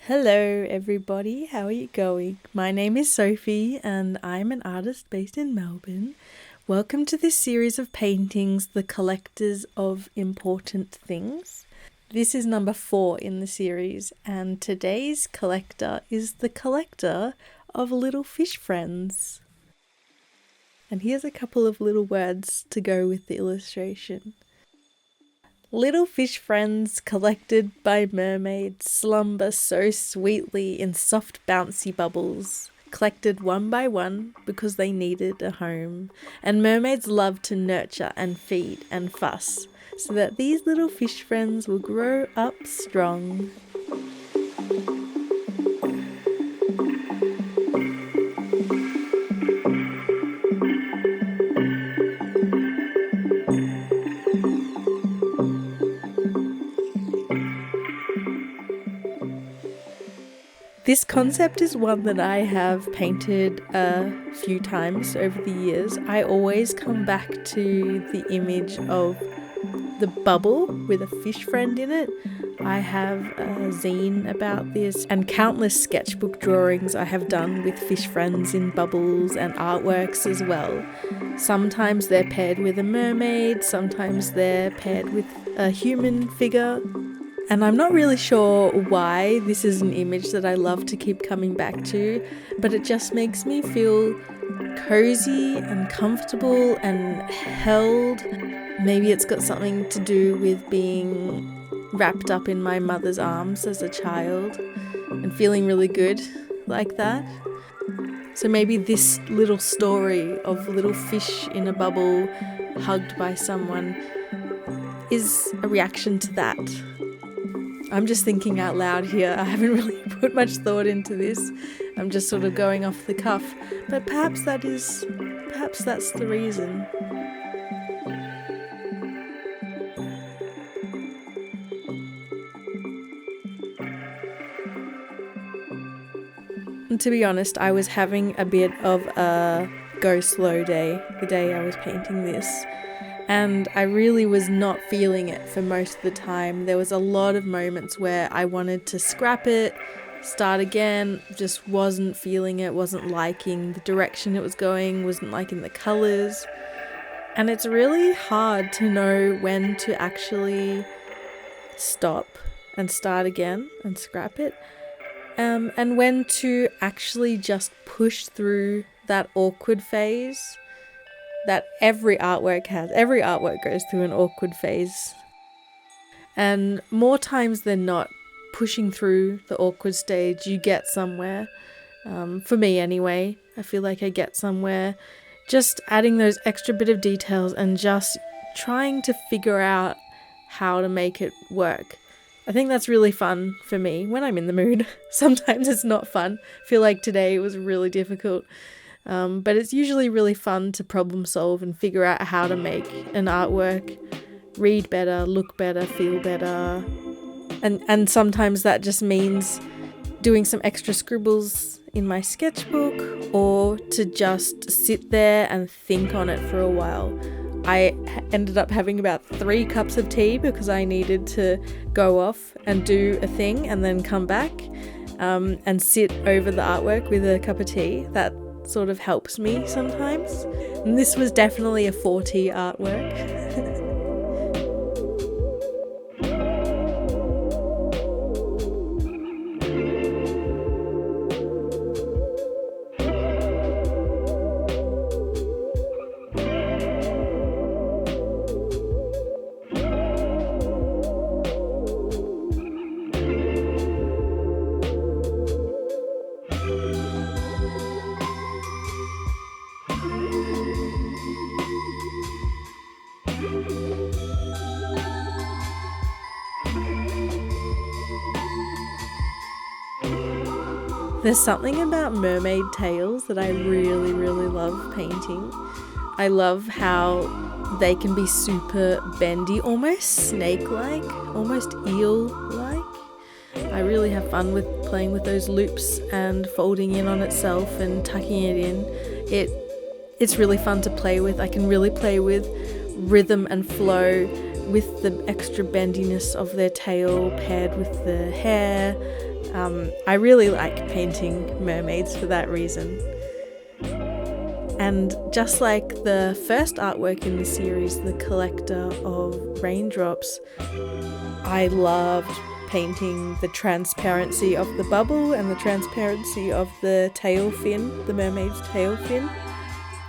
Hello everybody, how are you going? My name is Sophie and I'm an artist based in Melbourne. Welcome to this series of paintings, The Collectors of Important Things. This is number 4 in the series and today's collector is the collector of little fish friends. And here's a couple of little words to go with the illustration. Little fish friends collected by mermaids slumber so sweetly in soft bouncy bubbles, collected one by one because they needed a home. And mermaids love to nurture and feed and fuss, so that these little fish friends will grow up strong. This concept is one that I have painted a few times over the years. I always come back to the image of the bubble with a fish friend in it. I have a zine about this and countless sketchbook drawings I have done with fish friends in bubbles and artworks as well. Sometimes they're paired with a mermaid, sometimes they're paired with a human figure. And I'm not really sure why this is an image that I love to keep coming back to, but it just makes me feel cozy and comfortable and held. Maybe it's got something to do with being wrapped up in my mother's arms as a child and feeling really good like that. So maybe this little story of a little fish in a bubble hugged by someone is a reaction to that. I'm just thinking out loud here. I haven't really put much thought into this. I'm just sort of going off the cuff. But perhaps that's the reason. And to be honest, I was having a bit of a go slow day, the day I was painting this. And I really was not feeling it for most of the time. There was a lot of moments where I wanted to scrap it, start again, just wasn't feeling it, wasn't liking the direction it was going, wasn't liking the colours. And it's really hard to know when to actually stop and start again and scrap it. And when to actually just push through that awkward phase that every artwork has. Every artwork goes through an awkward phase. And more times than not, pushing through the awkward stage, you get somewhere. For me anyway, I feel like I get somewhere. Just adding those extra bit of details and just trying to figure out how to make it work. I think that's really fun for me when I'm in the mood. Sometimes it's not fun. I feel like today was really difficult. But it's usually really fun to problem solve and figure out how to make an artwork read better, look better, feel better. And sometimes that just means doing some extra scribbles in my sketchbook or to just sit there and think on it for a while. I ended up having about 3 cups of tea because I needed to go off and do a thing and then come back and sit over the artwork with a cup of tea. That sort of helps me sometimes. And this was definitely a 4T artwork. There's something about mermaid tails that I really, really love painting. I love how they can be super bendy, almost snake-like, almost eel-like. I really have fun with playing with those loops and folding in on itself and tucking it in. It's really fun to play with. I can really play with rhythm and flow with the extra bendiness of their tail paired with the hair. I really like painting mermaids for that reason. And just like the first artwork in the series, The Collector of Raindrops, I loved painting the transparency of the bubble and the transparency of the tail fin, the mermaid's tail fin.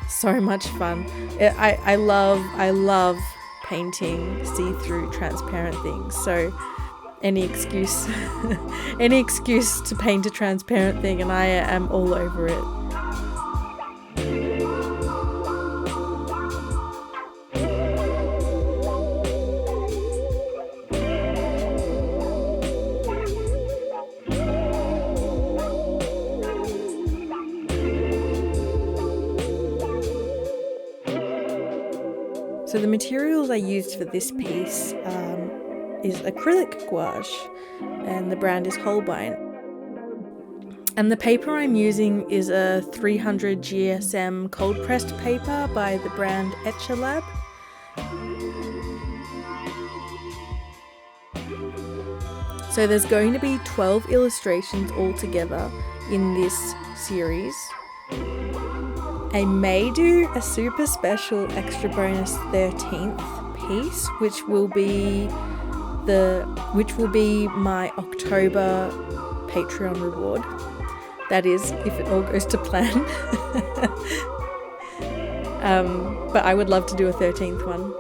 So much fun. I love painting see-through transparent things. So any excuse to paint a transparent thing and I am all over it. So the materials I used for this piece is acrylic gouache, and the brand is Holbein. And the paper I'm using is a 300 GSM cold pressed paper by the brand Etchalab. So there's going to be 12 illustrations altogether in this series. I may do a super special extra bonus 13th piece, which will be my October Patreon reward. That is, if it all goes to plan. But I would love to do a 13th one.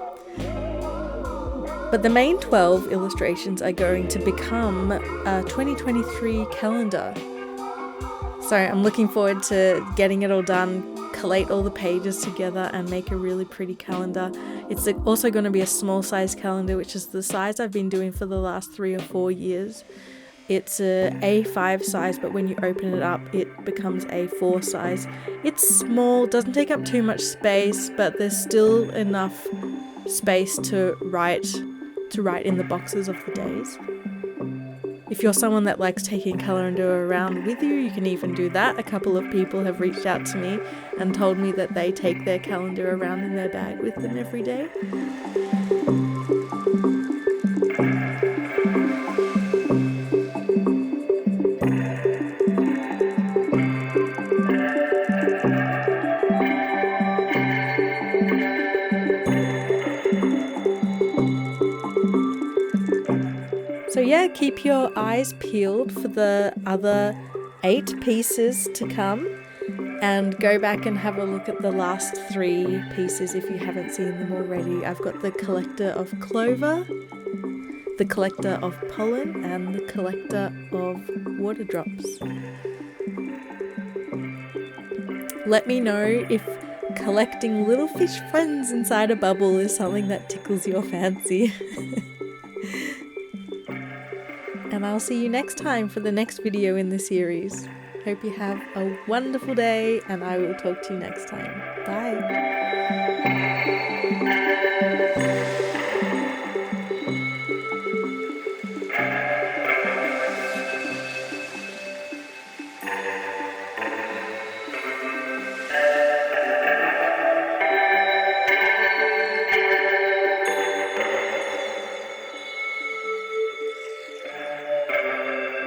But the main 12 illustrations are going to become a 2023 calendar. So I'm looking forward to getting it all done, collate all the pages together and make a really pretty calendar. It's also going to be a small size calendar, which is the size I've been doing for the last 3 or 4 years. It's a A5 size, but when you open it up, it becomes A4 size. It's small, doesn't take up too much space, but there's still enough space to write in the boxes of the days. If you're someone that likes taking calendar around with you, you can even do that. A couple of people have reached out to me and told me that they take their calendar around in their bag with them every day. So yeah, keep your eyes peeled for the other 8 pieces to come, and go back and have a look at the last 3 pieces if you haven't seen them already. I've got the Collector of Clover, the Collector of Pollen, and the Collector of Water Drops. Let me know if collecting little fish friends inside a bubble is something that tickles your fancy. And I'll see you next time for the next video in the series. Hope you have a wonderful day, and I will talk to you next time. Bye!